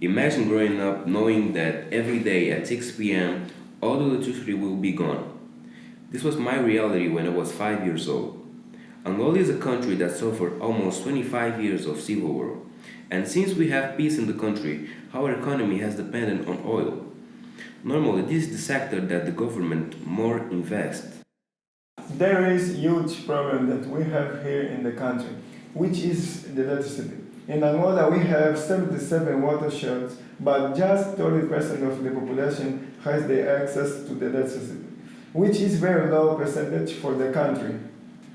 Imagine growing up knowing that every day at 6 p.m. all the electricity will be gone. This was my reality when I was 5 years old. Angola is a country that suffered almost 25 years of civil war. And since we have peace in the country, our economy has depended on oil. Normally, this is the sector that the government more invests. There is huge problem that we have here in the country, which is the electricity. In Angola, we have 77 watersheds, but just 30% of the population has the access to the electricity, which is very low percentage for the country.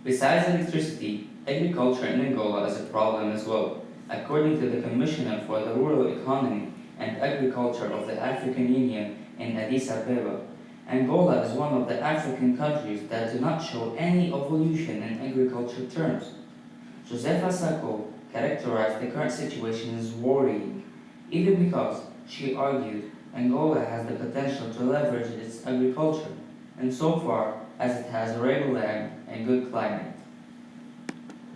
Besides electricity, agriculture in Angola is a problem as well. According to the Commissioner for the Rural Economy and Agriculture of the African Union in Addis Ababa, Angola is one of the African countries that do not show any evolution in agriculture terms. Josefa Sacco characterized the current situation as worrying, even because, she argued, Angola has the potential to leverage its agriculture, and so far as it has arable land and good climate.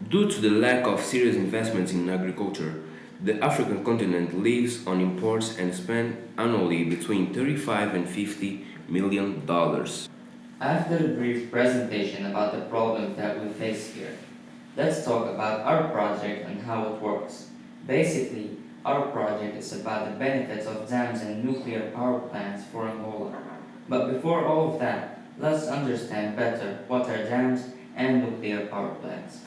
Due to the lack of serious investments in agriculture, the African continent lives on imports and spends annually between 35 and 50 million dollars. After a brief presentation about the problems that we face here, let's talk about our project and how it works. Basically, our project is about the benefits of dams and nuclear power plants for Angola. But before all of that, let's understand better what are dams and nuclear power plants.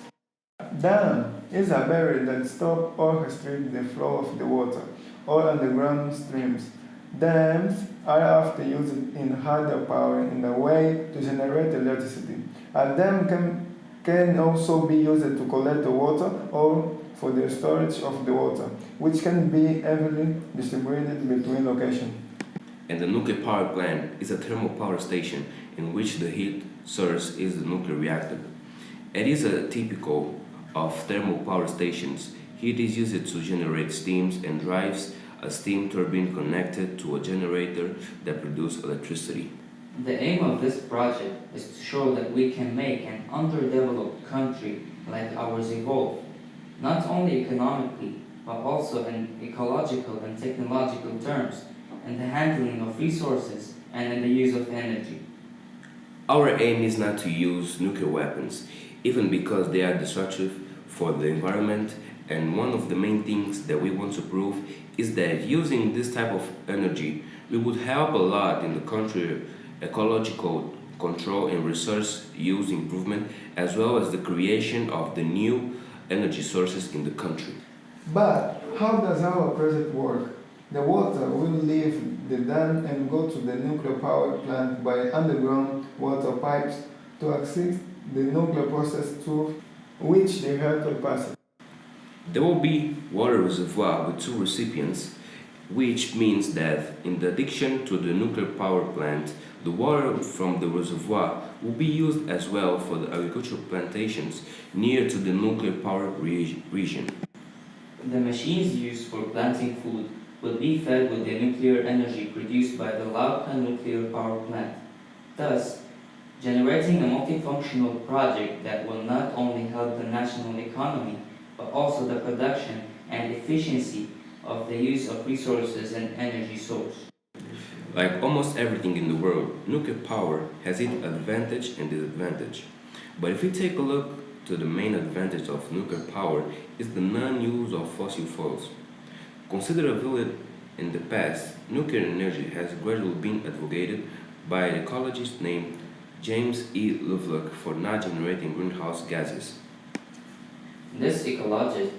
Dam is a barrier that stops or restricts the flow of the water or underground streams. Dams are often used in hydropower in a way to generate electricity. A dam can also be used to collect the water or for the storage of the water, which can be evenly distributed between locations. And the nuclear power plant is a thermal power station in which the heat source is the nuclear reactor. It is a typical of thermal power stations. Heat is used to generate steams and drives a steam turbine connected to a generator that produces electricity. The aim of this project is to show that we can make an underdeveloped country like ours evolve, not only economically, but also in ecological and technological terms, in the handling of resources and in the use of energy. Our aim is not to use nuclear weapons, even because they are destructive for the environment, and one of the main things that we want to prove is that using this type of energy, we would help a lot in the country ecological control and resource use improvement, as well as the creation of the new energy sources in the country. But how does our project work? The water will leave the dam and go to the nuclear power plant by underground water pipes to access the nuclear process through which the reactor passes. There will be water reservoir with two recipients, which means that in the addition to the nuclear power plant, the water from the reservoir will be used as well for the agricultural plantations near to the nuclear power region. The machines used for planting food will be fed with the nuclear energy produced by the Lauca nuclear power plant, thus generating a multifunctional project that will not only help the national economy, but also the production and efficiency of the use of resources and energy source. Like almost everything in the world, nuclear power has its advantage and disadvantage. But if we take a look to the main advantage of nuclear power is the non-use of fossil fuels. Considerably in the past, nuclear energy has gradually been advocated by an ecologist named James E. Lovelock for not generating greenhouse gases. This ecologist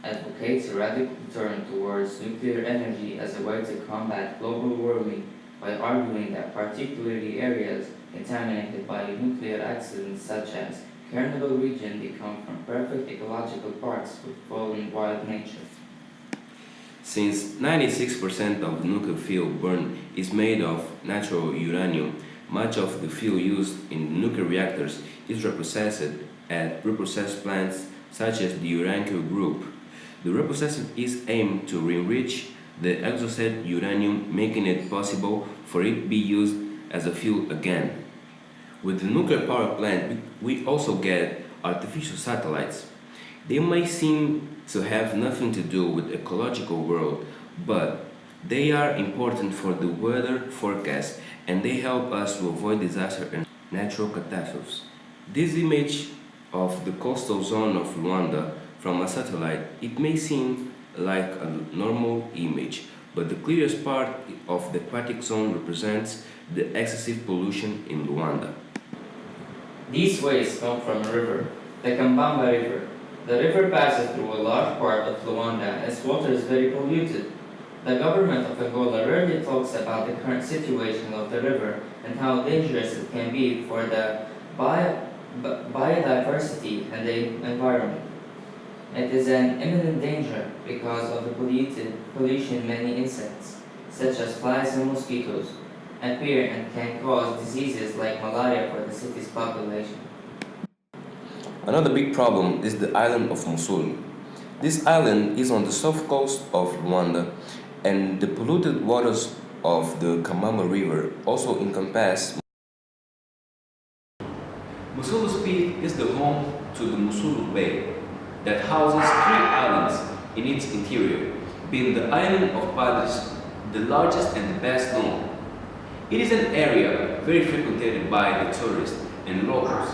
advocates a radical turn towards nuclear energy as a way to combat global warming by arguing that particularly areas contaminated by nuclear accidents such as Chernobyl region become from perfect ecological parks with fallen wild nature. Since 96% of the nuclear fuel burned is made of natural uranium, much of the fuel used in nuclear reactors is reprocessed at reprocessed plants such as the Urenco Group. The reprocessing is aimed to enrich the exhausted uranium, making it possible for it to be used as a fuel again. With the nuclear power plant, we also get artificial satellites. They may seem to have nothing to do with the ecological world, but They are important for the weather forecast and they help us to avoid disaster and natural catastrophes. This image of the coastal zone of Luanda from a satellite, it may seem like a normal image, but the clearest part of the aquatic zone represents the excessive pollution in Luanda. These waste come from a river, the Kambamba River. The river passes through a large part of Luanda as water is very polluted. The government of Angola rarely talks about the current situation of the river and how dangerous it can be for the biodiversity and the environment. It is an imminent danger because of the pollution. Many insects, such as flies and mosquitoes, appear and can cause diseases like malaria for the city's population. Another big problem is the island of Mosul. This island is on the south coast of Rwanda, and the polluted waters of the Kamama River also encompass. Musulu's Peak is the home to the Musulu Bay that houses three islands in its interior, being the island of Padres, the largest and the best known. It is an area very frequented by the tourists and locals.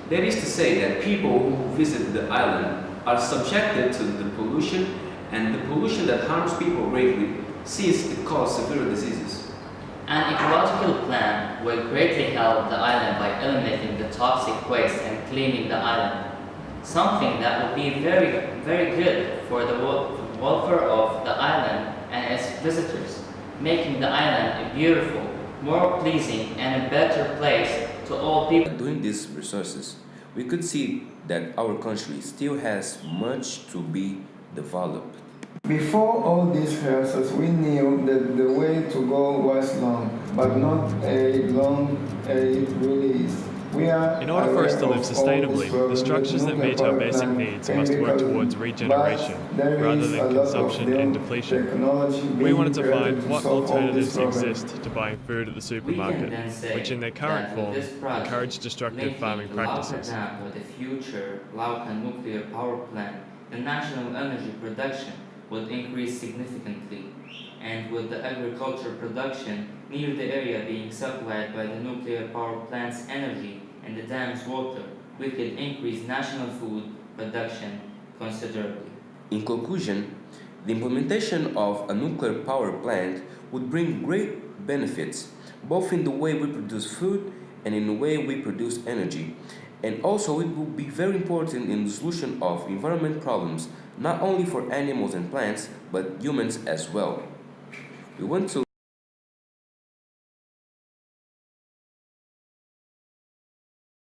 That is to say that people who visit the island are subjected to the pollution, and the pollution that harms people greatly since it causes severe diseases. An ecological plan will greatly help the island by eliminating the toxic waste and cleaning the island. Something that would be very, very good for the welfare of the island and its visitors, making the island a beautiful, more pleasing, and a better place to all people. Doing these resources, we could see that our country still has much to be developed. Before all these rehearsals, we knew that the way to go was long, but not as long as it really is. In order for us to live sustainably, the structures that meet our basic needs must work towards regeneration rather than consumption and depletion. We wanted to find what alternatives exist to buying food at the supermarket, which in their current form encourage destructive farming practices. With the future Laucan nuclear power plant, the national energy production would increase significantly, and with the agriculture production near the area being supplied by the nuclear power plant's energy and the dam's water, we could increase national food production considerably. In conclusion, the implementation of a nuclear power plant would bring great benefits, both in the way we produce food and in the way we produce energy. And also, it will be very important in the solution of environment problems, not only for animals and plants, but humans as well. We want to